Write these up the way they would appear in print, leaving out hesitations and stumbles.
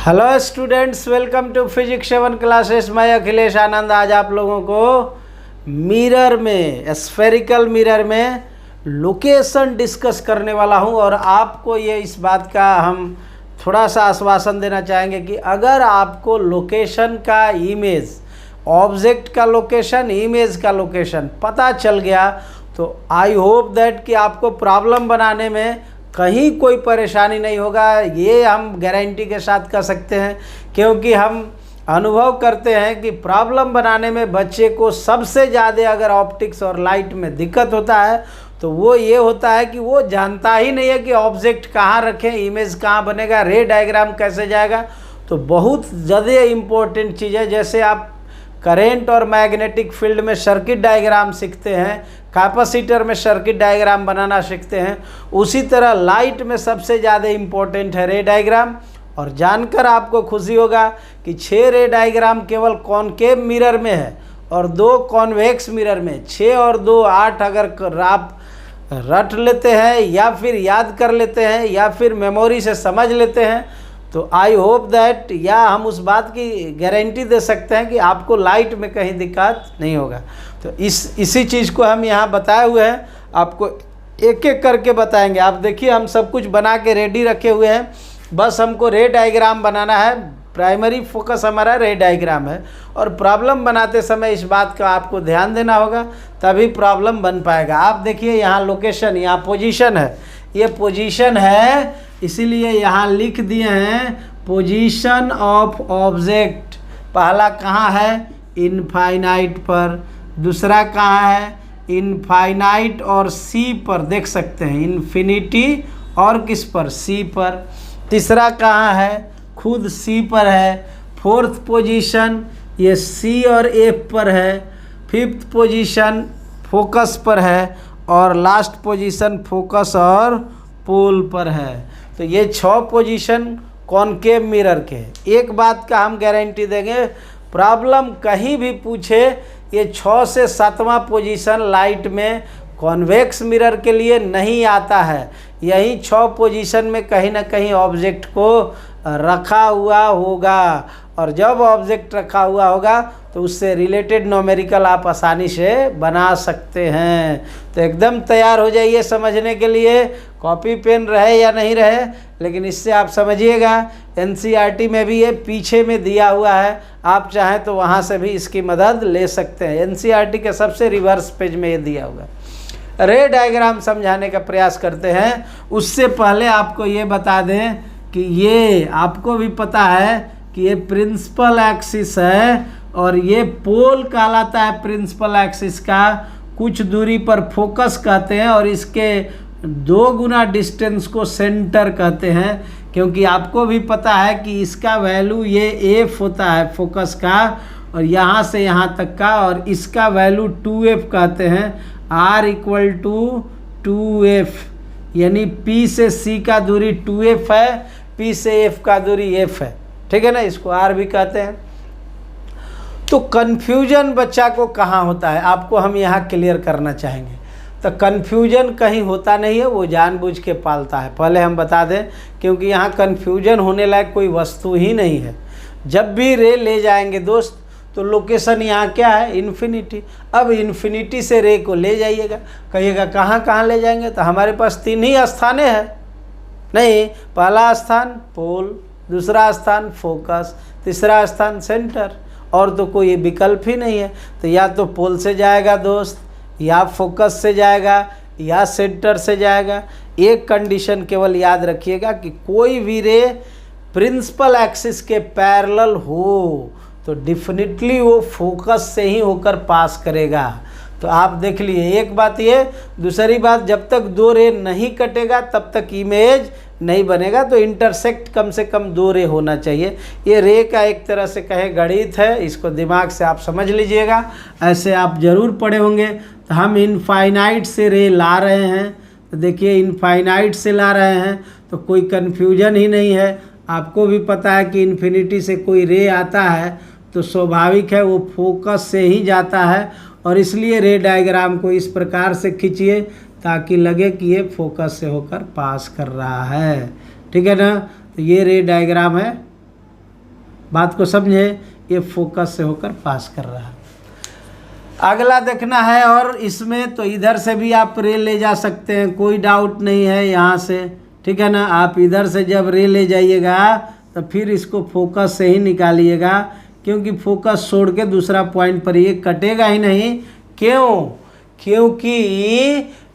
Hello students, welcome to physics 7 classes. मैं अखिलेश आनंद आज आप लोगों को मिरर में, स्फेरिकल मिरर में लोकेशन डिस्कस करने वाला हूं। और आपको ये इस बात का हम थोड़ा सा आश्वासन देना चाहेंगे कि अगर आपको लोकेशन का इमेज, ऑब्जेक्ट का लोकेशन, इमेज का लोकेशन पता चल गया तो आई होप दैट कि आपको प्रॉब्लम बनाने में कहीं कोई परेशानी नहीं होगा। ये हम गारंटी के साथ कह सकते हैं, क्योंकि हम अनुभव करते हैं कि प्रॉब्लम बनाने में बच्चे को सबसे ज़्यादा अगर ऑप्टिक्स और लाइट में दिक्कत होता है तो वो ये होता है कि वो जानता ही नहीं है कि ऑब्जेक्ट कहाँ रखें, इमेज कहाँ बनेगा, रे डायग्राम कैसे जाएगा। तो बहुत ज़्यादा इम्पोर्टेंट चीज़ है। जैसे आप करेंट और मैग्नेटिक फील्ड में सर्किट डायग्राम सीखते हैं, कैपेसिटर में सर्किट डायग्राम बनाना सीखते हैं, उसी तरह लाइट में सबसे ज़्यादा इम्पोर्टेंट है रे डायग्राम। और जानकर आपको खुशी होगा कि 6 रे डायग्राम केवल कॉनकेव मिरर में है और 2 कॉन्वेक्स मिरर में। 6 और 2 8 अगर आप रट लेते हैं या फिर याद कर लेते हैं या फिर मेमोरी से समझ लेते हैं तो आई होप दैट, या हम उस बात की गारंटी दे सकते हैं कि आपको लाइट में कहीं दिक्कत नहीं होगा। तो इसी चीज़ को हम यहाँ बताए हुए हैं, आपको एक एक करके बताएंगे। आप देखिए, हम सब कुछ बना के रेडी रखे हुए हैं, बस हमको रे डायग्राम बनाना है। प्राइमरी फोकस हमारा रे डायग्राम है और प्रॉब्लम बनाते समय इस बात का आपको ध्यान देना होगा, तभी प्रॉब्लम बन पाएगा। आप देखिए, यहाँ लोकेशन, यहाँ पोजीशन है, ये पोजीशन है, इसीलिए यहाँ लिख दिए हैं पोजीशन ऑफ ऑब्जेक्ट। पहला कहाँ है? इनफाइनाइट पर। दूसरा कहाँ है? इनफाइनाइट और सी पर, देख सकते हैं, इन्फिनिटी और किस पर? सी पर। तीसरा कहाँ है? खुद सी पर है। फोर्थ पोजीशन ये सी और एफ पर है। फिफ्थ पोजीशन फोकस पर है और लास्ट पोजीशन फोकस और पोल पर है। तो ये 6 पोजीशन कॉनकेव मिरर के। एक बात का हम गारंटी देंगे, प्रॉब्लम कहीं भी पूछे, ये 6 से 7वां पोजीशन लाइट में कॉन्वेक्स मिरर के लिए नहीं आता है। यही 6 पोजीशन में कहीं ना कहीं ऑब्जेक्ट को रखा हुआ होगा, और जब ऑब्जेक्ट रखा हुआ होगा तो उससे रिलेटेड न्यूमेरिकल आप आसानी से बना सकते हैं। तो एकदम तैयार हो जाइए समझने के लिए, कॉपी पेन रहे या नहीं रहे, लेकिन इससे आप समझिएगा। एनसीईआरटी में भी ये पीछे में दिया हुआ है, आप चाहें तो वहाँ से भी इसकी मदद ले सकते हैं। एनसीईआरटी के सबसे रिवर्स पेज में ये दिया हुआ है। रे डायग्राम समझाने का प्रयास करते हैं। उससे पहले आपको ये बता दें कि ये आपको भी पता है कि ये प्रिंसिपल एक्सिस है और ये पोल कहलाता है। प्रिंसिपल एक्सिस का कुछ दूरी पर फोकस कहते हैं और इसके 2 गुना डिस्टेंस को सेंटर कहते हैं, क्योंकि आपको भी पता है कि इसका वैल्यू ये एफ होता है फोकस का, और यहाँ से यहाँ तक का, और इसका वैल्यू 2f कहते हैं। r = 2f, यानी P से C का दूरी 2f है, P से F का दूरी f है, ठीक है ना, इसको r भी कहते हैं। तो कन्फ्यूजन बच्चा को कहाँ होता है, आपको हम यहाँ क्लियर करना चाहेंगे। तो कन्फ्यूजन कहीं होता नहीं है, वो जानबूझ के पालता है, पहले हम बता दें, क्योंकि यहाँ कन्फ्यूजन होने लायक कोई वस्तु ही नहीं है। जब भी रे ले जाएंगे दोस्त तो लोकेशन यहाँ क्या है? इन्फिनिटी। अब इन्फिनिटी से रे को ले जाइएगा, कहिएगा कहाँ कहाँ ले जाएंगे, तो हमारे पास 3 ही स्थानें हैं। नहीं, पहला स्थान पोल, दूसरा स्थान फोकस, तीसरा स्थान सेंटर, और तो कोई विकल्प ही नहीं है। तो या तो पोल से जाएगा दोस्त, या फोकस से जाएगा, या सेंटर से जाएगा। एक कंडीशन केवल याद रखिएगा कि कोई भी रे प्रिंसिपल एक्सिस के पैरेलल हो तो डेफिनेटली वो फोकस से ही होकर पास करेगा। तो आप देख लिए, एक बात ये। दूसरी बात, जब तक 2 रे नहीं कटेगा तब तक इमेज नहीं बनेगा, तो इंटरसेक्ट कम से कम 2 रे होना चाहिए। ये रे का एक तरह से कहे गणित है, इसको दिमाग से आप समझ लीजिएगा, ऐसे आप ज़रूर पढ़े होंगे। तो हम इनफाइनाइट से रे ला रहे हैं, तो देखिए इनफाइनाइट से ला रहे हैं तो कोई कन्फ्यूजन ही नहीं है। आपको भी पता है कि इन्फिनिटी से कोई रे आता है तो स्वाभाविक है वो फोकस से ही जाता है, और इसलिए रे डायग्राम को इस प्रकार से खींचिए ताकि लगे कि ये फोकस से होकर पास कर रहा है, ठीक है ना। तो ये रे डायग्राम है, बात को समझे, ये फोकस से होकर पास कर रहा है। अगला देखना है, और इसमें तो इधर से भी आप रे ले जा सकते हैं, कोई डाउट नहीं है यहाँ से, ठीक है ना। आप इधर से जब रे ले जाइएगा तो फिर इसको फोकस से ही निकालिएगा, क्योंकि फोकस छोड़ के दूसरा पॉइंट पर ये कटेगा ही नहीं। क्यों? क्योंकि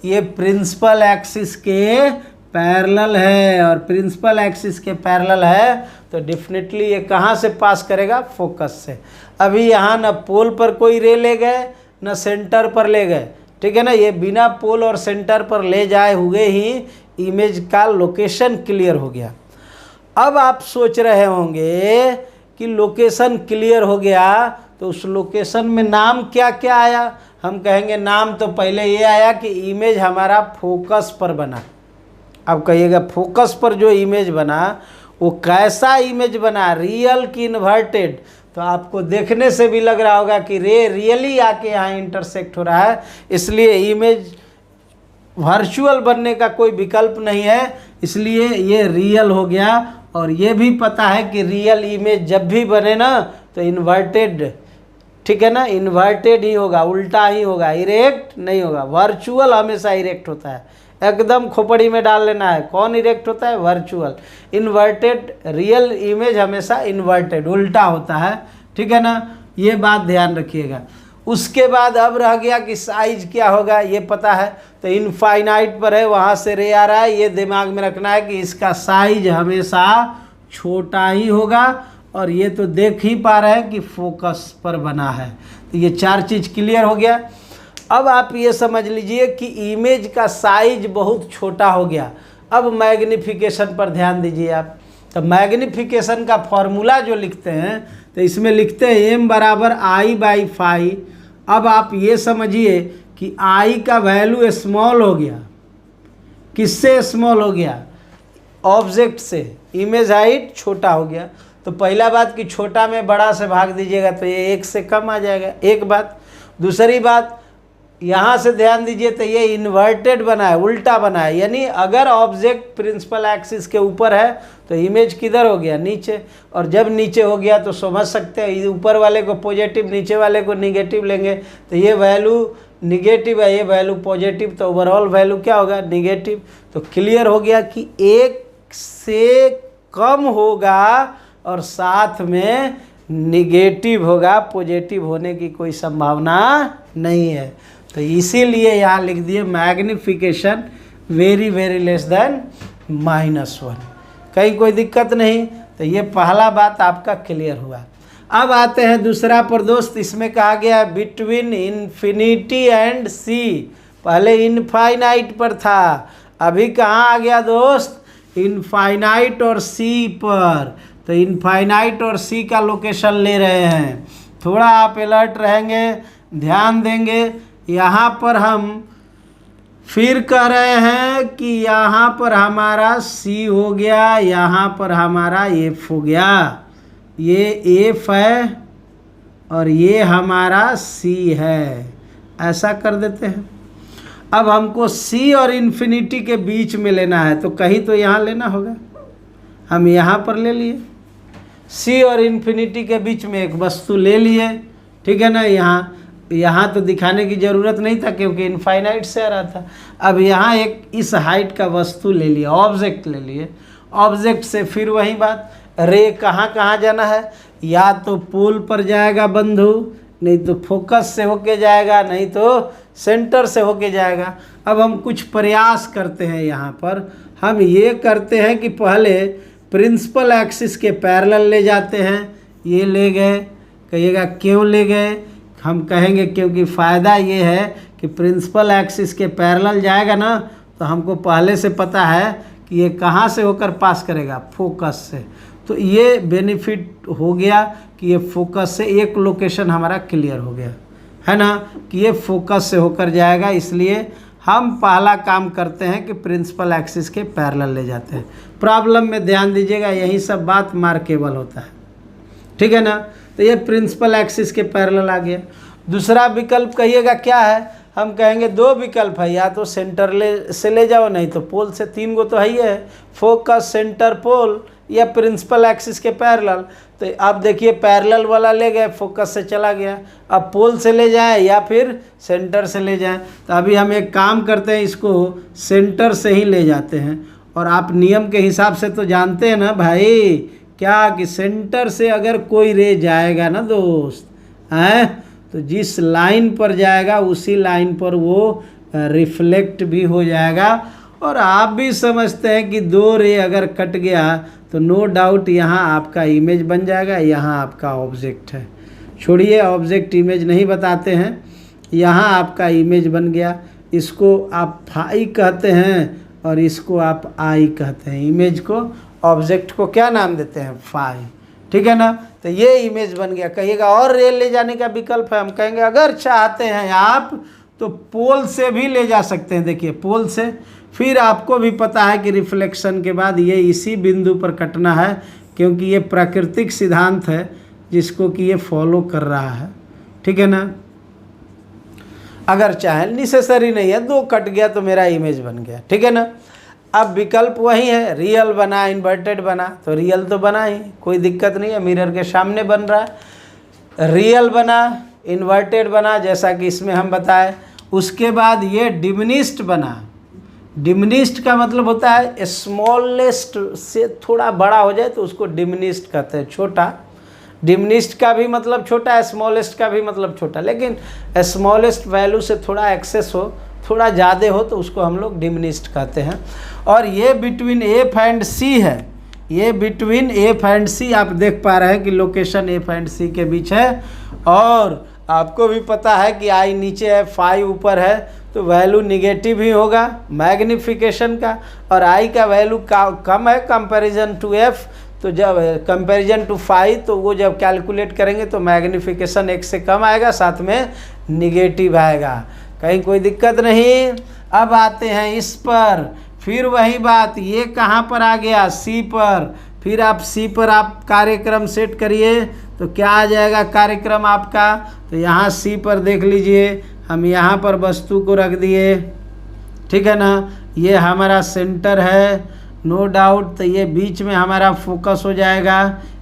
ये प्रिंसिपल एक्सिस के पैरेलल है, और प्रिंसिपल एक्सिस के पैरेलल है तो डेफिनेटली ये कहाँ से पास करेगा? फोकस से। अभी यहाँ न पोल पर कोई रे ले गए न सेंटर पर ले गए, ठीक है ना। ये बिना पोल और सेंटर पर ले जाए हुए ही इमेज का लोकेशन क्लियर हो गया। अब आप सोच रहे होंगे कि लोकेशन क्लियर हो गया तो उस लोकेशन में नाम क्या क्या आया? हम कहेंगे नाम तो पहले ये आया कि इमेज हमारा फोकस पर बना। अब कहिएगा फोकस पर जो इमेज बना वो कैसा इमेज बना, रियल की इन्वर्टेड? तो आपको देखने से भी लग रहा होगा कि रे रियली आके यहाँ इंटरसेक्ट हो रहा है, इसलिए इमेज वर्चुअल बनने का कोई विकल्प नहीं है, इसलिए ये रियल हो गया। और ये भी पता है कि रियल इमेज जब भी बने ना तो इन्वर्टेड, ठीक है ना, इन्वर्टेड ही होगा, उल्टा ही होगा, इरेक्ट नहीं होगा। वर्चुअल हमेशा इरेक्ट होता है, एकदम खोपड़ी में डाल लेना है। कौन इरेक्ट होता है? वर्चुअल। इन्वर्टेड, रियल इमेज हमेशा इन्वर्टेड, उल्टा होता है, ठीक है ना। ये बात ध्यान रखिएगा। उसके बाद अब रह गया कि साइज क्या होगा, ये पता है, तो इनफाइनाइट पर है, वहाँ से रे आ रहा है, ये दिमाग में रखना है कि इसका साइज हमेशा छोटा ही होगा। और ये तो देख ही पा रहे हैं कि फोकस पर बना है, तो ये चार चीज़ क्लियर हो गया। अब आप ये समझ लीजिए कि इमेज का साइज बहुत छोटा हो गया। अब मैग्निफिकेशन पर ध्यान दीजिए आप। तो मैग्निफिकेशन का फॉर्मूला जो लिखते हैं तो इसमें लिखते हैं m बराबर I/5। अब आप ये समझिए कि I का वैल्यू स्मॉल हो गया। किससे स्मॉल हो गया? ऑब्जेक्ट से। इमेज हाइट छोटा हो गया। तो पहला बात कि छोटा में बड़ा से भाग दीजिएगा तो ये 1 से कम आ जाएगा, एक बात। दूसरी बात, यहाँ से ध्यान दीजिए तो ये इन्वर्टेड बना है, उल्टा बना है, यानी अगर ऑब्जेक्ट प्रिंसिपल एक्सिस के ऊपर है तो इमेज किधर हो गया? नीचे। और जब नीचे हो गया तो समझ सकते हैं ऊपर वाले को पॉजिटिव, नीचे वाले को निगेटिव लेंगे तो ये वैल्यू निगेटिव है, ये वैल्यू पॉजिटिव, तो ओवरऑल वैल्यू क्या होगा? निगेटिव। तो क्लियर हो गया कि 1 से कम होगा और साथ में निगेटिव होगा, पॉजिटिव होने की कोई संभावना नहीं है। तो इसीलिए यहाँ लिख दिए magnification very very less than -1। कहीं कोई दिक्कत नहीं। तो ये पहला बात आपका क्लियर हुआ। अब आते हैं दूसरा पर दोस्त। इसमें कहा गया है बिटवीन इन्फिनिटी एंड सी। पहले इनफाइनाइट पर था, अभी कहाँ आ गया दोस्त? इनफाइनाइट और सी पर। तो इनफाइनाइट और सी का लोकेशन ले रहे हैं। थोड़ा आप अलर्ट रहेंगे, ध्यान देंगे। यहाँ पर हम फिर कह रहे हैं कि यहाँ पर हमारा सी हो गया, यहाँ पर हमारा एफ हो गया। ये एफ है और ये हमारा सी है, ऐसा कर देते हैं। अब हमको सी और इन्फिनिटी के बीच में लेना है, तो कहीं तो यहाँ लेना होगा। हम यहाँ पर ले लिए, सी और इन्फिनिटी के बीच में एक वस्तु ले लिए, ठीक है ना। यहाँ तो दिखाने की ज़रूरत नहीं था क्योंकि इनफाइनाइट से आ रहा था। अब यहाँ एक इस हाइट का वस्तु ले लिया, ऑब्जेक्ट ले लिए। ऑब्जेक्ट से फिर वही बात, रे कहाँ कहाँ जाना है? या तो पोल पर जाएगा बंधु, नहीं तो फोकस से होके जाएगा, नहीं तो सेंटर से होके जाएगा। अब हम कुछ प्रयास करते हैं। यहाँ पर हम ये करते हैं कि पहले प्रिंसिपल एक्सिस के पैरेलल ले जाते हैं। ये ले गए, कहिएगा क्यों ले गए? हम कहेंगे क्योंकि फ़ायदा ये है कि प्रिंसिपल एक्सिस के पैरेलल जाएगा ना तो हमको पहले से पता है कि ये कहाँ से होकर पास करेगा? फोकस से। तो ये बेनिफिट हो गया कि ये फोकस से एक लोकेशन हमारा क्लियर हो गया, है ना, कि ये फोकस से होकर जाएगा। इसलिए हम पहला काम करते हैं कि प्रिंसिपल एक्सिस के पैरेलल ले जाते हैं। प्रॉब्लम में ध्यान दीजिएगा, यही सब बात मार्केबल होता है, ठीक है ना। तो ये प्रिंसिपल एक्सिस के पैरेलल आ गया। दूसरा विकल्प कहिएगा क्या है? हम कहेंगे दो विकल्प है, या तो सेंटर से ले जाओ, नहीं तो पोल से। 3 गो तो है ही है, फोकस, सेंटर, पोल। या प्रिंसिपल एक्सिस के पैरेलल। तो अब देखिए पैरेलल वाला ले गए, फोकस से चला गया। अब पोल से ले जाएं या फिर सेंटर से ले जाएं। तो अभी हम एक काम करते हैं, इसको सेंटर से ही ले जाते हैं। और आप नियम के हिसाब से तो जानते हैं ना भाई क्या, कि सेंटर से अगर कोई रे जाएगा ना दोस्त हैं, तो जिस लाइन पर जाएगा उसी लाइन पर वो रिफ्लेक्ट भी हो जाएगा। और आप भी समझते हैं कि दो रे अगर कट गया तो नो डाउट यहाँ आपका इमेज बन जाएगा, यहाँ आपका ऑब्जेक्ट है। छोड़िए ऑब्जेक्ट इमेज नहीं बताते हैं, यहाँ आपका इमेज बन गया। इसको आप फाई कहते हैं और इसको आप आई कहते हैं। इमेज को, ऑब्जेक्ट को क्या नाम देते हैं? फाई। ठीक है ना। तो ये इमेज बन गया। कहिएगा और रे ले जाने का विकल्प है? हम कहेंगे अगर चाहते हैं आप तो पोल से भी ले जा सकते हैं। देखिए पोल से, फिर आपको भी पता है कि रिफ्लेक्शन के बाद ये इसी बिंदु पर कटना है, क्योंकि ये प्राकृतिक सिद्धांत है जिसको कि ये फॉलो कर रहा है। ठीक है ना। अगर चाहे, नेसेसरी नहीं है, दो कट गया तो मेरा इमेज बन गया। ठीक है ना। अब विकल्प वही है, रियल बना इन्वर्टेड बना, तो रियल तो बना ही, कोई दिक्कत नहीं है, मिरर के सामने बन रहा है। रियल बना, इन्वर्टेड बना, जैसा कि इसमें हम बताए। उसके बाद ये डिमिनिश्ड बना। डिमिनिश्ड का मतलब होता है स्मॉलेस्ट से थोड़ा बड़ा हो जाए तो उसको डिमिनिश्ड कहते हैं, छोटा। डिमिनिश्ड का भी मतलब छोटा है, स्मॉलेस्ट का भी मतलब छोटा, लेकिन स्मॉलेस्ट वैल्यू से थोड़ा एक्सेस हो, थोड़ा ज़्यादा हो, तो उसको हम लोग डिमिनिश्ड कहते हैं। और ये बिटवीन एफ एंड सी है, ये बिटवीन एफ एंड सी, आप देख पा रहे हैं कि लोकेशन एफ एंड सी के बीच है। और आपको भी पता है कि आई नीचे है, फाई ऊपर है, तो वैल्यू निगेटिव ही होगा मैग्निफिकेशन का। और आई का वैल्यू कम है कंपैरिजन टू एफ, तो जब कंपैरिजन टू फाई, तो वो जब कैलकुलेट करेंगे तो मैग्निफिकेशन एक से कम आएगा, साथ में निगेटिव आएगा। कहीं कोई दिक्कत नहीं। अब आते हैं इस पर, फिर वही बात, ये कहाँ पर आ गया? सी पर। फिर आप सी पर आप कार्यक्रम सेट करिए तो क्या आ जाएगा कार्यक्रम आपका? तो यहाँ सी पर देख लीजिए, हम यहाँ पर वस्तु को रख दिए। ठीक है ना। ये हमारा सेंटर है, नो डाउट। तो ये बीच में हमारा फोकस हो जाएगा,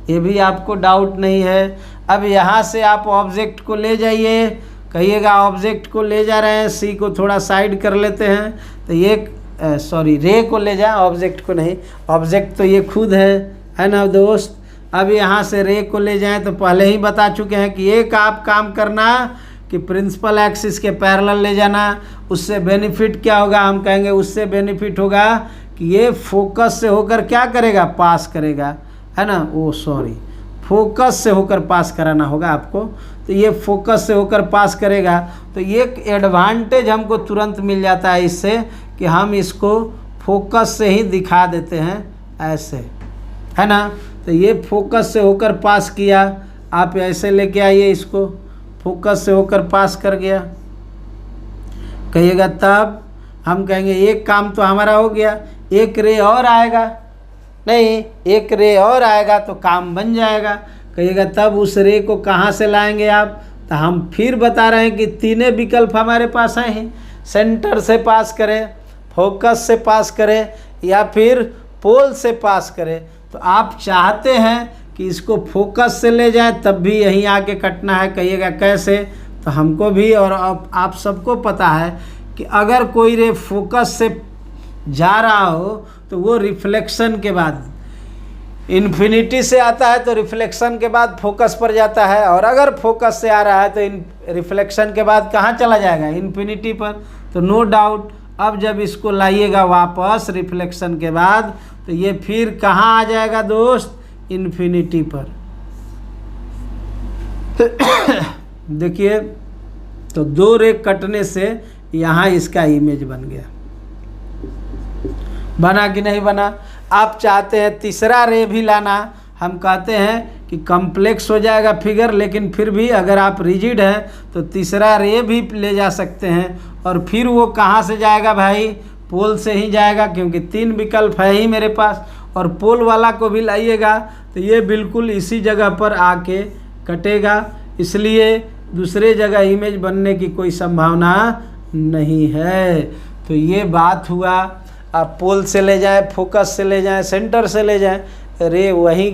ये भी आपको डाउट नहीं है। अब यहाँ से आप ऑब्जेक्ट को ले जाइए, कहिएगा ऑब्जेक्ट को ले जा रहे हैं, सी को थोड़ा साइड कर लेते हैं। तो ये रे को ले जाए, ऑब्जेक्ट को नहीं, ऑब्जेक्ट तो ये खुद है ना दोस्त। अब यहाँ से रे को ले जाएं, तो पहले ही बता चुके हैं कि एक आप काम करना कि प्रिंसिपल एक्सिस के पैरेलल ले जाना। उससे बेनिफिट क्या होगा? हम कहेंगे उससे बेनिफिट होगा कि ये फोकस से होकर क्या करेगा? पास करेगा, है ना। फोकस से होकर पास कराना होगा आपको। तो ये फोकस से होकर पास करेगा, तो ये एडवांटेज हमको तुरंत मिल जाता है इससे कि हम इसको फोकस से ही दिखा देते हैं ऐसे, है ना। तो ये फोकस से होकर पास किया, आप ऐसे लेके आइए इसको, फोकस से होकर पास कर गया। कहिएगा तब हम कहेंगे एक काम तो हमारा हो गया, एक रे और आएगा, नहीं एक रे और आएगा तो काम बन जाएगा। कहिएगा तब उस रे को कहाँ से लाएंगे आप? तो हम फिर बता रहे हैं कि तीनों विकल्प हमारे पास आए हैं, सेंटर से पास करें, फोकस से पास करें, या फिर पोल से पास करें। तो आप चाहते हैं कि इसको फोकस से ले जाएं, तब भी यहीं आके कटना है। कहिएगा कैसे? तो हमको भी और आप सबको पता है कि अगर कोई रे फोकस से जा रहा हो तो वो रिफ्लेक्शन के बाद इन्फिनिटी से आता है, तो रिफ्लेक्शन के बाद फोकस पर जाता है। और अगर फोकस से आ रहा है तो रिफ्लेक्शन के बाद कहाँ चला जाएगा? इन्फिनिटी पर। तो नो डाउट अब जब इसको लाइएगा वापस रिफ्लेक्शन के बाद, तो ये फिर कहाँ आ जाएगा दोस्त? इन्फिनिटी पर। देखिए, तो दो रे कटने से यहाँ इसका इमेज बन गया। बना कि नहीं बना? आप चाहते हैं तीसरा रे भी लाना, हम कहते हैं कि कॉम्प्लेक्स हो जाएगा फिगर, लेकिन फिर भी अगर आप रिजिड हैं तो तीसरा रे भी ले जा सकते हैं। और फिर वो कहाँ से जाएगा भाई? पोल से ही जाएगा, क्योंकि तीन विकल्प है ही मेरे पास। और पोल वाला को भी लाइएगा तो ये बिल्कुल इसी जगह पर आके कटेगा, इसलिए दूसरे जगह इमेज बनने की कोई संभावना नहीं है। तो ये बात हुआ। आप पोल से ले जाएं, फोकस से ले जाएं, सेंटर से ले जाएं, रे वहीं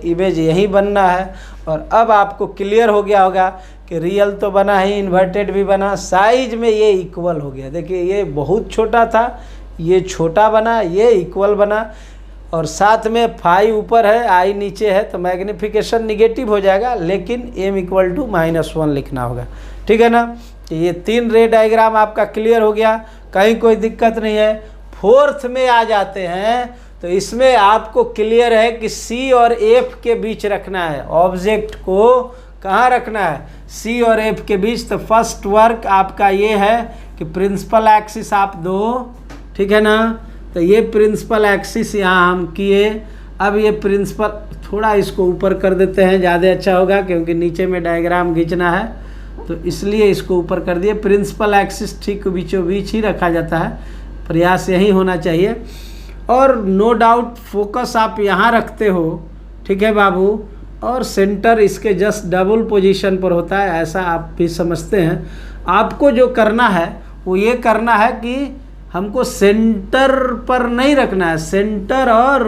इमेज यहीं बनना है। और अब आपको क्लियर हो गया होगा कि रियल तो बना ही, इन्वर्टेड भी बना, साइज में ये इक्वल हो गया। देखिए ये बहुत छोटा था, ये छोटा बना, ये इक्वल बना, और साथ में फाई ऊपर है, आई नीचे है, तो मैग्निफिकेशन निगेटिव हो जाएगा, लेकिन m इक्वल टू -1 लिखना होगा। ठीक है ना। ये 3 रे डायग्राम आपका क्लियर हो गया, कहीं कोई दिक्कत नहीं है। फोर्थ में आ जाते हैं, तो इसमें आपको क्लियर है कि C और F के बीच रखना है, ऑब्जेक्ट को कहाँ रखना है, C और F के बीच। तो फर्स्ट वर्क आपका ये है कि प्रिंसिपल एक्सिस आप दो, ठीक है ना। तो ये प्रिंसिपल एक्सिस यहाँ हम किए। अब ये प्रिंसिपल, थोड़ा इसको ऊपर कर देते हैं, ज़्यादा अच्छा होगा क्योंकि नीचे में डायग्राम खींचना है, तो इसलिए इसको ऊपर कर दिए। प्रिंसिपल एक्सिस ठीक बीचों बीच ही रखा जाता है, प्रयास यही होना चाहिए। और नो डाउट फोकस आप यहाँ रखते हो, ठीक है बाबू, और सेंटर इसके जस्ट डबल पोजीशन पर होता है, ऐसा आप भी समझते हैं। आपको जो करना है वो ये करना है कि हमको सेंटर पर नहीं रखना है, सेंटर और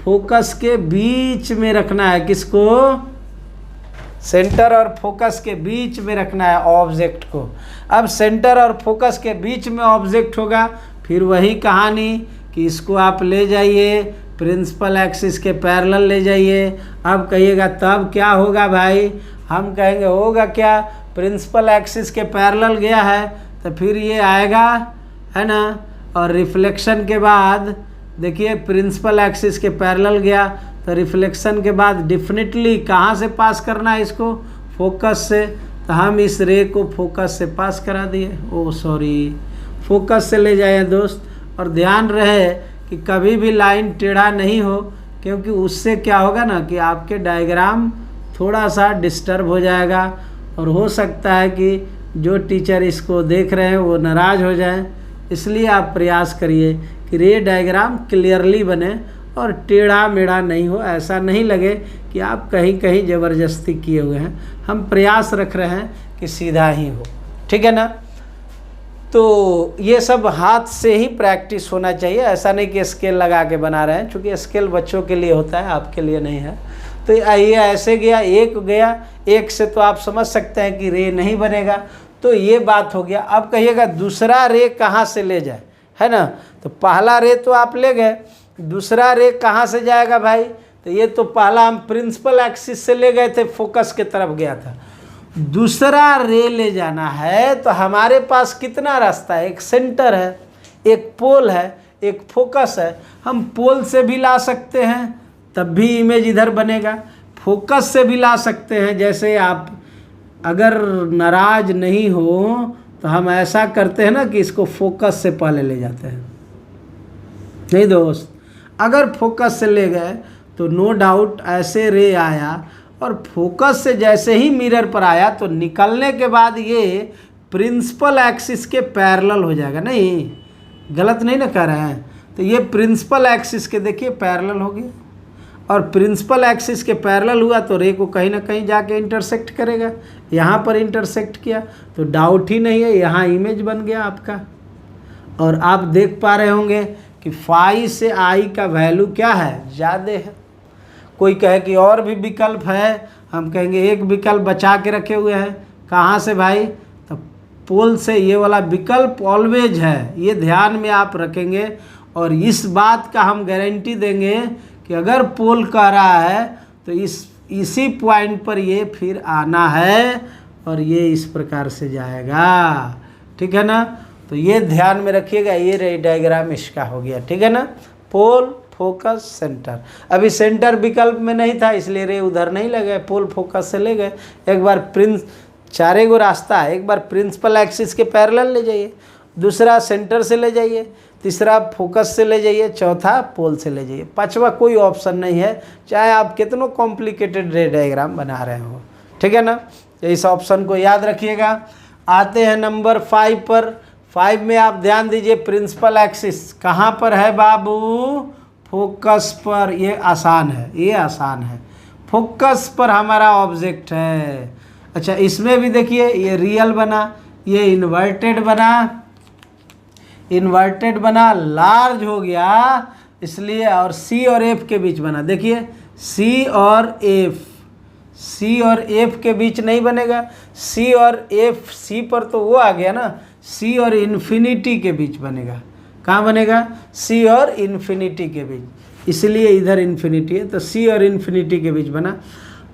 फोकस के बीच में रखना है। किसको? सेंटर और फोकस के बीच में रखना है ऑब्जेक्ट को। अब सेंटर और फोकस के बीच में ऑब्जेक्ट होगा, फिर वही कहानी कि इसको आप ले जाइए प्रिंसिपल एक्सिस के पैरेलल ले जाइए। अब कहिएगा तब क्या होगा भाई, हम कहेंगे होगा क्या, प्रिंसिपल एक्सिस के पैरेलल गया है तो फिर ये आएगा, है ना। और रिफ्लेक्शन के बाद देखिए प्रिंसिपल एक्सिस के पैरेलल गया, तो रिफ्लेक्शन के बाद डेफिनेटली कहाँ से पास करना है इसको, फोकस से। तो हम इस रे को फोकस से पास करा दिए, ओ सॉरी, फोकस से ले जाए दोस्त। और ध्यान रहे कि कभी भी लाइन टेढ़ा नहीं हो, क्योंकि उससे क्या होगा ना कि आपके डायग्राम थोड़ा सा डिस्टर्ब हो जाएगा, और हो सकता है कि जो टीचर इसको देख रहे हैं वो नाराज़ हो जाएं। इसलिए आप प्रयास करिए कि रे डायग्राम क्लियरली बने और टेढ़ा मेढ़ा नहीं हो, ऐसा नहीं लगे कि आप कहीं कहीं ज़बरदस्ती किए हुए हैं। हम प्रयास रख रहे हैं कि सीधा ही हो, ठीक है ना। तो ये सब हाथ से ही प्रैक्टिस होना चाहिए, ऐसा नहीं कि स्केल लगा के बना रहे हैं, क्योंकि स्केल बच्चों के लिए होता है, आपके लिए नहीं है। तो ये ऐसे गया, एक से तो आप समझ सकते हैं कि रे नहीं बनेगा। तो ये बात हो गया। अब कहिएगा दूसरा रे कहाँ से ले जाए, है ना। तो पहला रे तो आप ले गए, दूसरा रे कहाँ से जाएगा भाई, तो ये तो पहला हम प्रिंसिपल एक्सिस से ले गए थे, फोकस के तरफ गया था। दूसरा रे ले जाना है तो हमारे पास कितना रास्ता है, एक सेंटर है, एक पोल है, एक फोकस है। हम पोल से भी ला सकते हैं तब भी इमेज इधर बनेगा, फोकस से भी ला सकते हैं। जैसे आप अगर नाराज नहीं हो तो हम ऐसा करते हैं ना कि इसको फोकस से पहले ले जाते हैं, नहीं दोस्त। अगर फोकस से ले गए तो नो डाउट ऐसे रे आया, और फोकस से जैसे ही मिरर पर आया तो निकलने के बाद ये प्रिंसिपल एक्सिस के पैरेलल हो जाएगा। नहीं, गलत नहीं ना कह रहे हैं। तो ये प्रिंसिपल एक्सिस के देखिए पैरेलल हो गया, और प्रिंसिपल एक्सिस के पैरेलल हुआ तो रे को कहीं ना कहीं जाके इंटरसेक्ट करेगा। यहाँ पर इंटरसेक्ट किया तो डाउट ही नहीं है, यहाँ इमेज बन गया आपका। और आप देख पा रहे होंगे कि फाई से आई का वैल्यू क्या है, ज़्यादा है। कोई कहे कि और भी विकल्प है, हम कहेंगे एक विकल्प बचा के रखे हुए हैं। कहाँ से भाई, तो पोल से। ये वाला विकल्प ऑलवेज है, ये ध्यान में आप रखेंगे। और इस बात का हम गारंटी देंगे कि अगर पोल कह रहा है तो इसी पॉइंट पर ये फिर आना है, और ये इस प्रकार से जाएगा, ठीक है ना। तो ये ध्यान में रखिएगा। ये रे डायग्राम इसका हो गया, ठीक है ना। पोल, फोकस, सेंटर। अभी सेंटर विकल्प में नहीं था इसलिए रे उधर नहीं लगे, पोल फोकस से ले गए। एक बार चारे गो रास्ता है, एक बार प्रिंसिपल एक्सिस के पैरेलल ले जाइए, दूसरा सेंटर से ले जाइए, तीसरा फोकस से ले जाइए, चौथा पोल से ले जाइए, पांचवा कोई ऑप्शन नहीं है, चाहे आप कितनों कॉम्प्लिकेटेड रे डायग्राम बना रहे हो, ठीक है ना। इस ऑप्शन को याद रखिएगा। आते हैं नंबर 5 पर। 5 में आप ध्यान दीजिए, प्रिंसिपल एक्सिस कहाँ पर है बाबू, फोकस पर। ये आसान है, ये आसान है, फोकस पर हमारा ऑब्जेक्ट है। अच्छा, इसमें भी देखिए ये रियल बना, ये इन्वर्टेड बना, लार्ज हो गया, इसलिए, और सी और एफ के बीच बना। देखिए सी और एफ, सी और एफ के बीच नहीं बनेगा, सी और एफ, सी पर तो वो आ गया ना, सी और इन्फिनिटी के बीच बनेगा। कहाँ बनेगा? सी और इन्फिनिटी के बीच, इसलिए इधर इन्फिनिटी है, तो सी और इन्फिनिटी के बीच बना।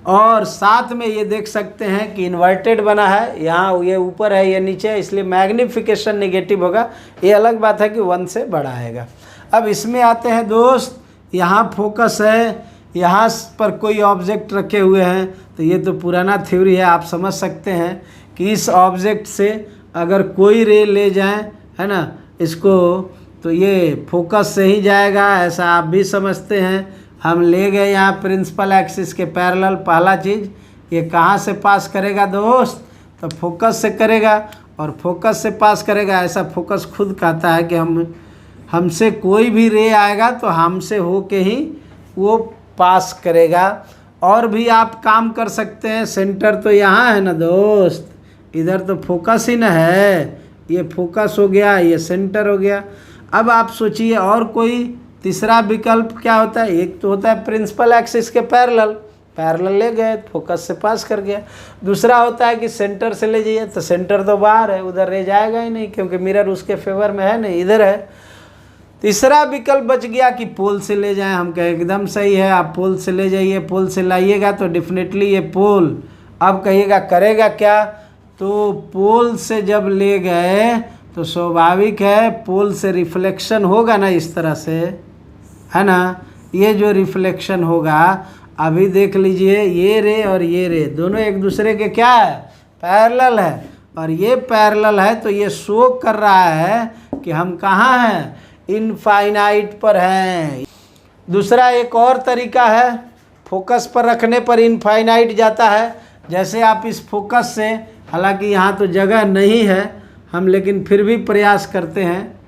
और साथ में ये देख सकते हैं कि इन्वर्टेड बना है, यहाँ ये ऊपर है ये नीचे है, इसलिए मैग्निफिकेशन नेगेटिव होगा। ये अलग बात है कि 1 से बड़ा आएगा। अब इसमें आते हैं दोस्त, यहाँ फोकस है, यहाँ पर कोई ऑब्जेक्ट रखे हुए हैं, तो ये तो पुराना थ्योरी है, आप समझ सकते हैं कि इस ऑब्जेक्ट से अगर कोई रे ले जाएं, है ना, इसको, तो ये फोकस से ही जाएगा, ऐसा आप भी समझते हैं। हम ले गए यहाँ प्रिंसिपल एक्सिस के पैरेलल, पहला चीज़ ये कहाँ से पास करेगा दोस्त? तो फोकस से करेगा, और फोकस से पास करेगा, ऐसा फोकस खुद कहता है कि हमसे कोई भी रे आएगा तो हमसे होके ही वो पास करेगा। और भी आप काम कर सकते हैं, सेंटर तो यहाँ है ना दोस्त, इधर तो फोकस ही ना है, ये फोकस हो गया, ये सेंटर हो गया। अब आप सोचिए और कोई तीसरा विकल्प क्या होता है? एक तो होता है प्रिंसिपल एक्सिस के पैरेलल ले गए, फोकस से पास कर गया। दूसरा होता है कि सेंटर से ले जाइए, तो सेंटर तो बाहर है, उधर रह जाएगा ही नहीं, क्योंकि मिरर उसके फेवर में है नहीं, इधर है। तीसरा विकल्प बच गया कि पोल से ले जाएं। हम कहें एकदम सही है, आप पोल से ले जाइए, पोल से लाइएगा तो डेफिनेटली ये पोल, अब कहिएगा करेगा क्या? तो पोल से जब ले गए तो स्वाभाविक है पोल से रिफ्लेक्शन होगा ना, इस तरह से, है ना, ये जो रिफ्लेक्शन होगा, अभी देख लीजिए ये रे और ये रे दोनों एक दूसरे के क्या है? पैरेलल है, और ये पैरेलल है, तो ये शो कर रहा है कि हम कहाँ हैं? इनफाइनाइट पर हैं। दूसरा एक और तरीका है, फोकस पर रखने पर इनफाइनाइट जाता है। जैसे आप इस फोकस से, हालांकि यहाँ तो जगह नहीं है हम, लेकिन फिर भी प्रयास करते हैं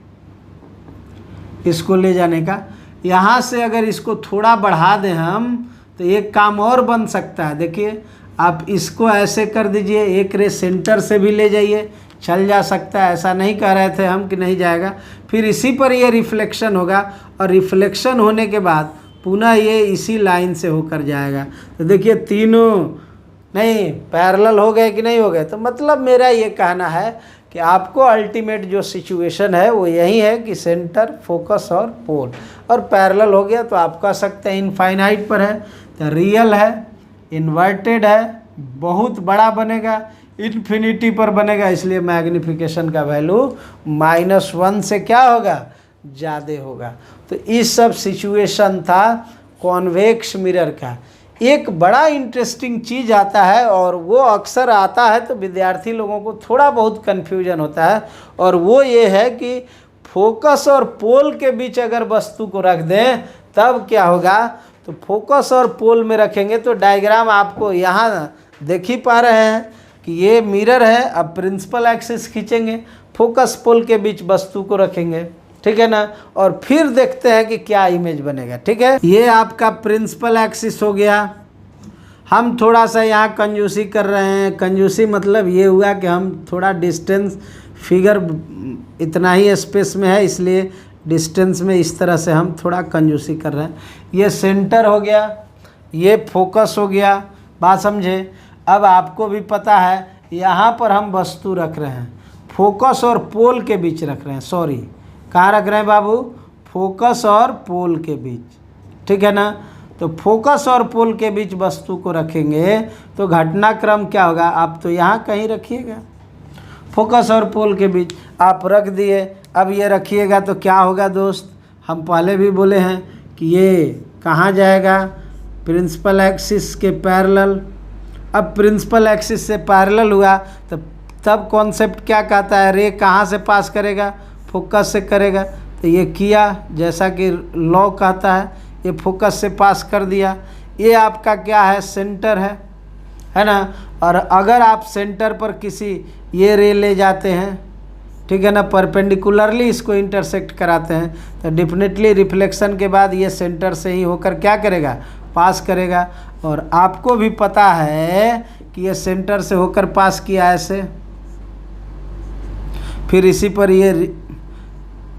इसको ले जाने का। यहाँ से अगर इसको थोड़ा बढ़ा दें हम, तो एक काम और बन सकता है। देखिए आप इसको ऐसे कर दीजिए, एक रे सेंटर से भी ले जाइए, चल जा सकता है, ऐसा नहीं कह रहे थे हम कि नहीं जाएगा। फिर इसी पर ये रिफ्लेक्शन होगा, और रिफ्लेक्शन होने के बाद पुनः ये इसी लाइन से होकर जाएगा। तो देखिए तीनों नहीं पैरेलल हो गए कि नहीं हो गए? तो मतलब मेरा ये कहना है कि आपको अल्टीमेट जो सिचुएशन है वो यही है कि सेंटर, फोकस और पोल, और पैरेलल हो गया तो आप कह सकते हैं इनफाइनाइट पर है। तो रियल है, इन्वर्टेड है, बहुत बड़ा बनेगा, इन्फिनिटी पर बनेगा, इसलिए मैग्निफिकेशन का वैल्यू -1 से क्या होगा? ज़्यादा होगा। तो इस सब सिचुएशन था कॉन्वेक्स मिरर का। एक बड़ा इंटरेस्टिंग चीज़ आता है, और वो अक्सर आता है तो विद्यार्थी लोगों को थोड़ा बहुत कन्फ्यूजन होता है, और वो ये है कि फोकस और पोल के बीच अगर वस्तु को रख दें तब क्या होगा? तो फोकस और पोल में रखेंगे तो डायग्राम आपको यहाँ देख ही पा रहे हैं कि ये मिरर है। अब प्रिंसिपल एक्सिस खींचेंगे, फोकस पोल के बीच वस्तु को रखेंगे, ठीक है ना, और फिर देखते हैं कि क्या इमेज बनेगा। ठीक है, ये आपका प्रिंसिपल एक्सिस हो गया। हम थोड़ा सा यहाँ कंजूसी कर रहे हैं। कंजूसी मतलब ये हुआ कि हम थोड़ा डिस्टेंस, फिगर इतना ही स्पेस में है, इसलिए डिस्टेंस में इस तरह से हम थोड़ा कंजूसी कर रहे हैं। ये सेंटर हो गया, ये फोकस हो गया, बात समझे। अब आपको भी पता है यहाँ पर हम वस्तु रख रहे हैं, फोकस और पोल के बीच रख रहे हैं, सॉरी कहाँ रख रहे हैं बाबू? फोकस और पोल के बीच, ठीक है ना। तो फोकस और पोल के बीच वस्तु को रखेंगे तो घटनाक्रम क्या होगा? आप तो यहाँ कहीं रखिएगा, फोकस और पोल के बीच आप रख दिए। अब ये रखिएगा तो क्या होगा दोस्त? हम पहले भी बोले हैं कि ये कहाँ जाएगा? प्रिंसिपल एक्सिस के पैरेलल। अब प्रिंसिपल एक्सिस से पैरेलल हुआ तो तब कॉन्सेप्ट क्या कहता है? रे कहाँ से पास करेगा? फोकस से करेगा। तो ये किया जैसा कि लॉ कहता है, ये फोकस से पास कर दिया। ये आपका क्या है? सेंटर है ना। और अगर आप सेंटर पर किसी ये रे ले जाते हैं, ठीक है ना, परपेंडिकुलरली इसको इंटरसेक्ट कराते हैं, तो डेफिनेटली रिफ्लेक्शन के बाद ये सेंटर से ही होकर क्या करेगा? पास करेगा। और आपको भी पता है कि ये सेंटर से होकर पास किया ऐसे, फिर इसी पर ये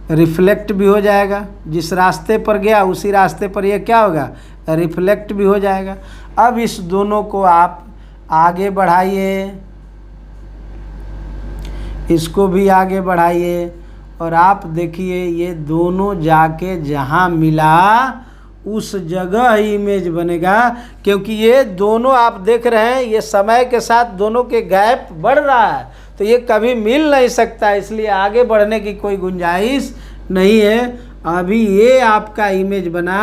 रिफ्लेक्ट भी हो जाएगा, जिस रास्ते पर गया उसी रास्ते पर ये क्या होगा, रिफ्लेक्ट भी हो जाएगा। अब इस दोनों को आप आगे बढ़ाइए, इसको भी आगे बढ़ाइए और आप देखिए ये दोनों जाके जहाँ मिला उस जगह इमेज बनेगा, क्योंकि ये दोनों आप देख रहे हैं ये समय के साथ दोनों के गैप बढ़ रहा है, तो ये कभी मिल नहीं सकता, इसलिए आगे बढ़ने की कोई गुंजाइश नहीं है। अभी ये आपका इमेज बना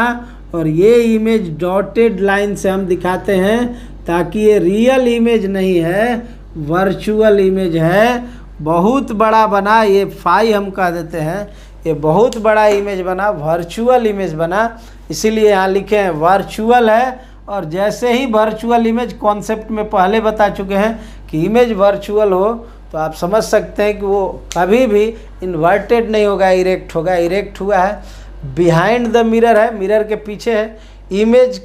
और ये इमेज डॉटेड लाइन से हम दिखाते हैं ताकि ये रियल इमेज नहीं है, वर्चुअल इमेज है। बहुत बड़ा बना, ये फाई हम कह देते हैं, ये बहुत बड़ा इमेज बना, वर्चुअल इमेज बना, इसीलिए यहाँ लिखे हैं वर्चुअल है। और जैसे ही वर्चुअल इमेज कॉन्सेप्ट में पहले बता चुके हैं कि इमेज वर्चुअल हो तो आप समझ सकते हैं कि वो कभी भी इन्वर्टेड नहीं होगा, इरेक्ट होगा। इरेक्ट हुआ है, बिहाइंड द मिरर है, मिरर के पीछे है, इमेज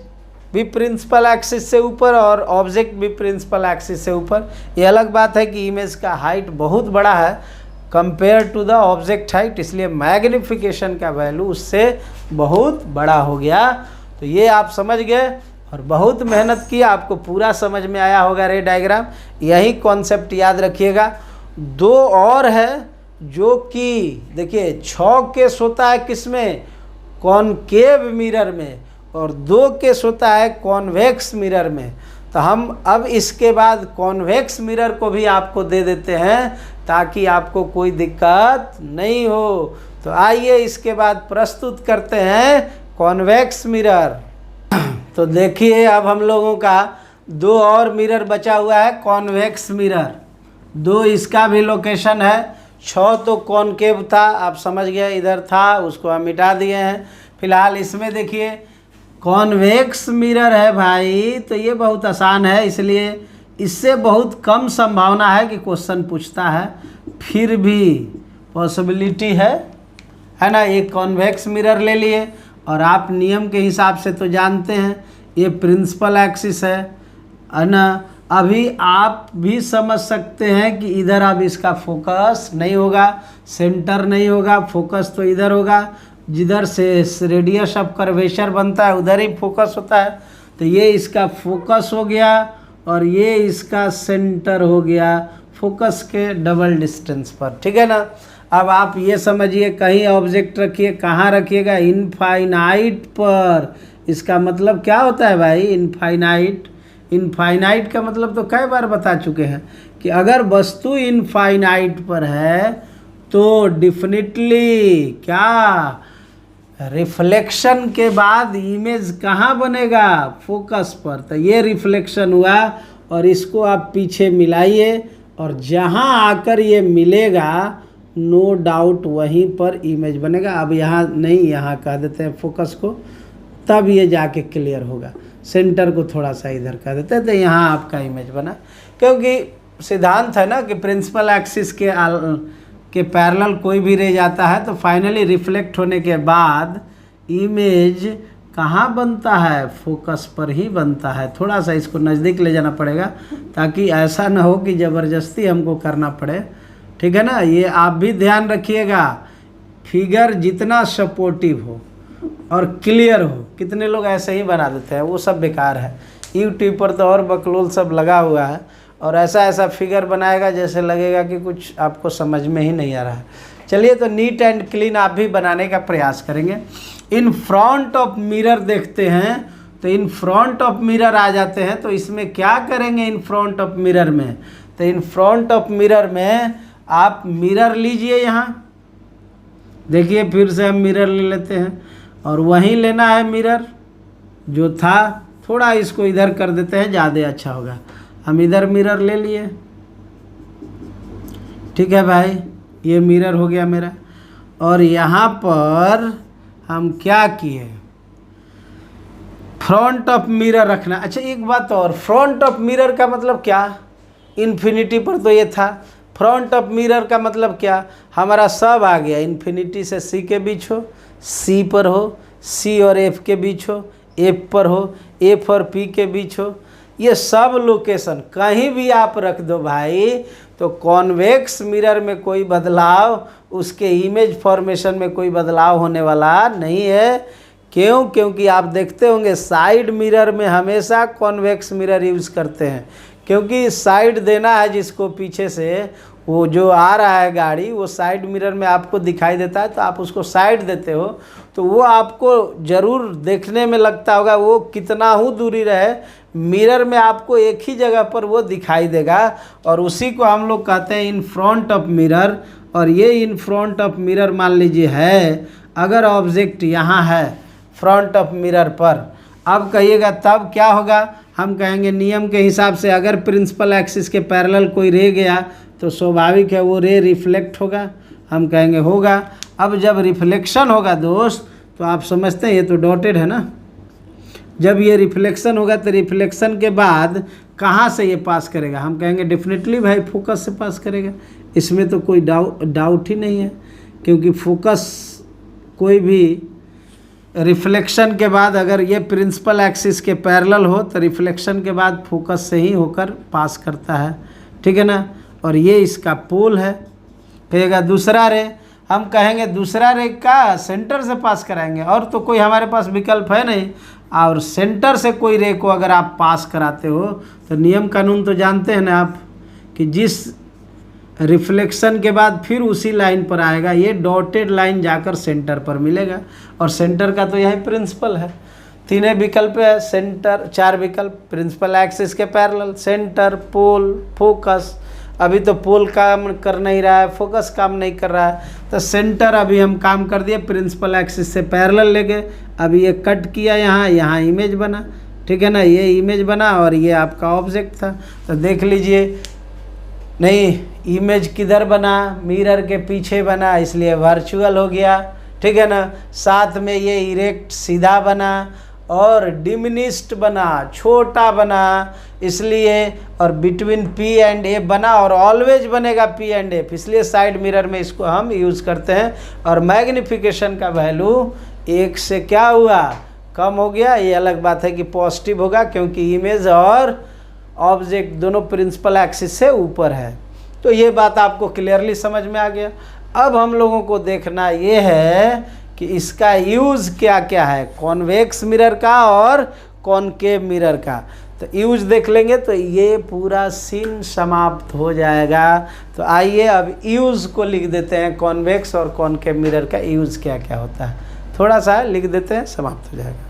भी प्रिंसिपल एक्सिस से ऊपर और ऑब्जेक्ट भी प्रिंसिपल एक्सिस से ऊपर। ये अलग बात है कि इमेज का हाइट बहुत बड़ा है compare to the object height, इसलिए मैग्निफिकेशन का वैल्यू उससे बहुत बड़ा हो गया। तो ये आप समझ गए और बहुत मेहनत की, आपको पूरा समझ में आया होगा रे डायग्राम। यही कॉन्सेप्ट याद रखिएगा। दो और है जो कि देखिए 6 केस होता है किसमें, कॉनकेव मिरर में, और 2 केस होता है कॉन्वेक्स मिरर में। तो हम अब इसके बाद कॉन्वेक्स मिरर को भी आपको दे देते हैं ताकि आपको कोई दिक्कत नहीं हो। तो आइए इसके बाद प्रस्तुत करते हैं कॉन्वेक्स मिरर। तो देखिए अब हम लोगों का 2 और मिरर बचा हुआ है, कॉन्वेक्स मिरर। 2 इसका भी लोकेशन है, 6 तो कॉनकेव था, आप समझ गए, इधर था, उसको हम मिटा दिए हैं। फिलहाल इसमें देखिए कॉन्वेक्स मिरर है भाई, तो ये बहुत आसान है, इसलिए इससे बहुत कम संभावना है कि क्वेश्चन पूछता है, फिर भी पॉसिबिलिटी है ना। एक कॉन्वेक्स मिरर ले लिए और आप नियम के हिसाब से तो जानते हैं ये प्रिंसिपल एक्सिस है ना। अभी आप भी समझ सकते हैं कि इधर अब इसका फोकस नहीं होगा, सेंटर नहीं होगा, फोकस तो इधर होगा, जिधर से रेडियस ऑफ कर्वेचर बनता है उधर ही फोकस होता है। तो ये इसका फोकस हो गया और ये इसका सेंटर हो गया, फोकस के डबल डिस्टेंस पर, ठीक है ना। अब आप ये समझिए कहीं ऑब्जेक्ट रखिए, कहाँ रखिएगा, इनफाइनाइट पर। इसका मतलब क्या होता है भाई, इनफाइनाइट। इनफाइनाइट का मतलब तो कई बार बता चुके हैं कि अगर वस्तु इनफाइनाइट पर है तो डेफिनेटली क्या, रिफ्लेक्शन के बाद इमेज कहाँ बनेगा, फोकस पर। तो ये रिफ्लेक्शन हुआ और इसको आप पीछे मिलाइए और जहाँ आकर ये मिलेगा नो डाउट वहीं पर इमेज बनेगा। अब यहाँ नहीं, यहाँ कह देते हैं फोकस को, तब ये जाके क्लियर होगा। सेंटर को थोड़ा सा इधर कह देते हैं, तो यहाँ आपका इमेज बना, क्योंकि सिद्धांत है ना कि प्रिंसिपल एक्सिस के पैरेलल कोई भी रे जाता है तो फाइनली रिफ्लेक्ट होने के बाद इमेज कहाँ बनता है, फोकस पर ही बनता है। थोड़ा सा इसको नज़दीक ले जाना पड़ेगा ताकि ऐसा ना हो कि ज़बरदस्ती हमको करना पड़े, ठीक है ना। ये आप भी ध्यान रखिएगा, फिगर जितना सपोर्टिव हो और क्लियर हो, कितने लोग ऐसे ही बना देते हैं, वो सब बेकार है। यूट्यूब पर तो और बकलोल सब लगा हुआ है और ऐसा ऐसा फिगर बनाएगा जैसे लगेगा कि कुछ आपको समझ में ही नहीं आ रहा है। चलिए तो नीट एंड क्लीन आप भी बनाने का प्रयास करेंगे। इन फ्रंट ऑफ मिरर देखते हैं, तो इन फ्रंट ऑफ मिरर आ जाते हैं, तो इसमें क्या करेंगे इन फ्रंट ऑफ मिरर में, तो इन फ्रंट ऑफ मिरर में आप मिरर लीजिए। यहाँ देखिए फिर से हम मिरर ले लेते हैं और वहीं लेना है मिरर जो था, थोड़ा इसको इधर कर देते हैं, ज़्यादा अच्छा होगा। हम इधर मिरर ले लिए, ठीक है भाई, ये मिरर हो गया मेरा। और यहाँ पर हम क्या किए, फ्रंट ऑफ मिरर रखना। अच्छा एक बात और, फ्रंट ऑफ मिरर का मतलब क्या, इन्फिनिटी पर तो ये था, फ्रंट ऑफ मिरर का मतलब क्या, हमारा सब आ गया, इन्फिनिटी से सी के बीच हो, सी पर हो, सी और एफ के बीच हो, एफ पर हो, एफ और पी के बीच हो, ये सब लोकेशन कहीं भी आप रख दो भाई, तो कॉन्वेक्स मिरर में कोई बदलाव, उसके इमेज फॉर्मेशन में कोई बदलाव होने वाला नहीं है। क्यों? क्योंकि आप देखते होंगे साइड मिरर में हमेशा कॉन्वेक्स मिरर यूज़ करते हैं, क्योंकि साइड देना है जिसको पीछे से, वो जो आ रहा है गाड़ी, वो साइड मिरर में आपको दिखाई देता है, तो आप उसको साइड देते हो तो वो आपको ज़रूर देखने में लगता होगा, वो कितना ही दूरी रहे मिरर में आपको एक ही जगह पर वो दिखाई देगा। और उसी को हम लोग कहते हैं इन फ्रंट ऑफ मिरर। और ये इन फ्रंट ऑफ मिरर मान लीजिए है, अगर ऑब्जेक्ट यहाँ है फ्रंट ऑफ मिरर पर, अब कहिएगा तब क्या होगा? हम कहेंगे नियम के हिसाब से अगर प्रिंसिपल एक्सिस के पैरेलल कोई रे गया तो स्वाभाविक है वो रे रिफ्लेक्ट होगा, हम कहेंगे होगा। अब जब रिफ्लेक्शन होगा दोस्त, तो आप समझते हैं ये तो डॉटेड है ना, जब ये रिफ्लेक्शन होगा तो रिफ्लेक्शन के बाद कहाँ से ये पास करेगा? हम कहेंगे डेफिनेटली भाई फोकस से पास करेगा, इसमें तो कोई डाउट ही नहीं है, क्योंकि फोकस कोई भी रिफ्लेक्शन के बाद अगर ये प्रिंसिपल एक्सिस के पैरेलल हो तो रिफ्लेक्शन के बाद फोकस से ही होकर पास करता है, ठीक है ना। और ये इसका पोल है। कहिएगा दूसरा रे, हम कहेंगे दूसरा रे का सेंटर से पास कराएंगे, और तो कोई हमारे पास विकल्प है नहीं। और सेंटर से कोई रे को अगर आप पास कराते हो तो नियम कानून तो जानते हैं ना आप, कि जिस रिफ्लेक्शन के बाद फिर उसी लाइन पर आएगा, ये डॉटेड लाइन जाकर सेंटर पर मिलेगा, और सेंटर का तो यही प्रिंसिपल है। तीन विकल्प है, सेंटर, 4 विकल्प, प्रिंसिपल एक्सिस के पैरेलल, सेंटर, पोल, फोकस। अभी तो पोल काम कर नहीं रहा है, फोकस काम नहीं कर रहा है, तो सेंटर अभी हम काम कर दिए, प्रिंसिपल एक्सिस से पैरेलल ले गए। अभी ये कट किया, यहाँ इमेज बना, ठीक है ना, ये इमेज बना और ये आपका ऑब्जेक्ट था। तो देख लीजिए, नहीं इमेज किधर बना? मिरर के पीछे बना, इसलिए वर्चुअल हो गया, ठीक है ना। साथ में ये इरेक्ट सीधा बना, और डिमिनिस्ड बना, छोटा बना, इसलिए। और बिटवीन P एंड A बना, और ऑलवेज बनेगा P एंड F, इसलिए साइड मिरर में इसको हम यूज़ करते हैं। और मैग्निफिकेशन का वैल्यू 1 से क्या हुआ? कम हो गया। ये अलग बात है कि पॉजिटिव होगा, क्योंकि इमेज और ऑब्जेक्ट दोनों प्रिंसिपल एक्सिस से ऊपर है। तो ये बात आपको क्लियरली समझ में आ गया। अब हम लोगों को देखना ये है कि इसका यूज़ क्या क्या है, कॉन्वेक्स मिरर का और कॉनकेव मिरर का। तो यूज़ देख लेंगे तो ये पूरा सीन समाप्त हो जाएगा। तो आइए अब यूज़ को लिख देते हैं, कॉन्वेक्स और कॉनकेव मिरर का यूज़ क्या क्या होता है, थोड़ा सा लिख देते हैं, समाप्त हो जाएगा।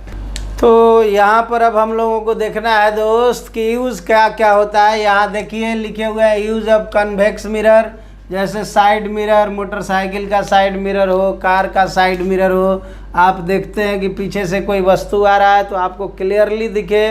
तो यहाँ पर अब हम लोगों को देखना है दोस्त कि यूज़ क्या क्या होता है। यहाँ देखिए लिखे हुए हैं यूज़ ऑफ कन्वेक्स मिरर, जैसे साइड मिरर, मोटरसाइकिल का साइड मिरर हो, कार का साइड मिरर हो। आप देखते हैं कि पीछे से कोई वस्तु आ रहा है तो आपको क्लियरली दिखे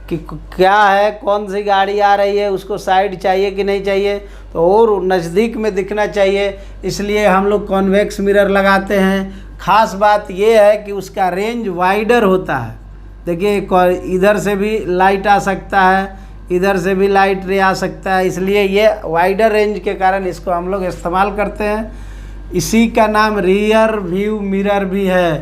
कि क्या है, कौन सी गाड़ी आ रही है, उसको साइड चाहिए कि नहीं चाहिए, तो और नज़दीक में दिखना चाहिए, इसलिए हम लोग कॉन्वेक्स मिरर लगाते हैं। ख़ास बात यह है कि उसका रेंज वाइडर होता है। देखिए इधर से भी लाइट आ सकता है, इधर से भी लाइट रे आ सकता है, इसलिए ये वाइडर रेंज के कारण इसको हम लोग इस्तेमाल करते हैं। इसी का नाम रियर व्यू मिरर भी है।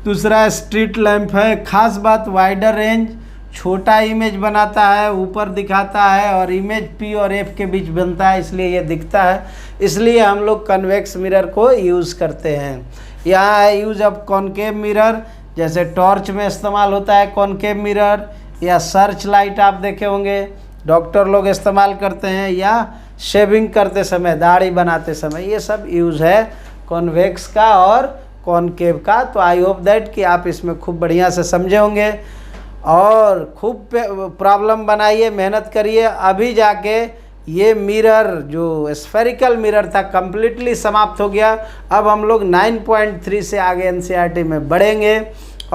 दूसरा स्ट्रीट लैंप है। ख़ास बात वाइडर रेंज, छोटा इमेज बनाता है, ऊपर दिखाता है, और इमेज P और F के बीच बनता है, इसलिए ये दिखता है। इसलिए हम लोग कन्वेक्स मिरर को यूज़ करते हैं। यहाँ है यूज़ ऑफ कॉनकेव मिरर, जैसे टॉर्च में इस्तेमाल होता है कॉनकेव मिरर, या सर्च लाइट आप देखे होंगे डॉक्टर लोग इस्तेमाल करते हैं, या शेविंग करते समय, दाढ़ी बनाते समय, ये सब यूज़ है कॉन्वेक्स का और कॉनकेव का। तो आई होप दैट कि आप इसमें खूब बढ़िया से समझे होंगे, और खूब प्रॉब्लम बनाइए, मेहनत करिए। अभी जाके ये मिरर जो स्फेरिकल मिरर था कम्प्लीटली समाप्त हो गया। अब हम लोग 9.3 से आगे NCERT में बढ़ेंगे,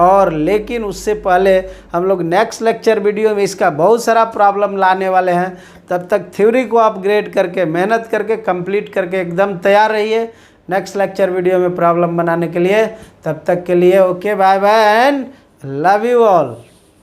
और लेकिन उससे पहले हम लोग नेक्स्ट लेक्चर वीडियो में इसका बहुत सारा प्रॉब्लम लाने वाले हैं। तब तक थ्योरी को अपग्रेड करके, मेहनत करके, कंप्लीट करके एकदम तैयार रहिए नेक्स्ट लेक्चर वीडियो में प्रॉब्लम बनाने के लिए। तब तक के लिए okay, bye bye and love you all.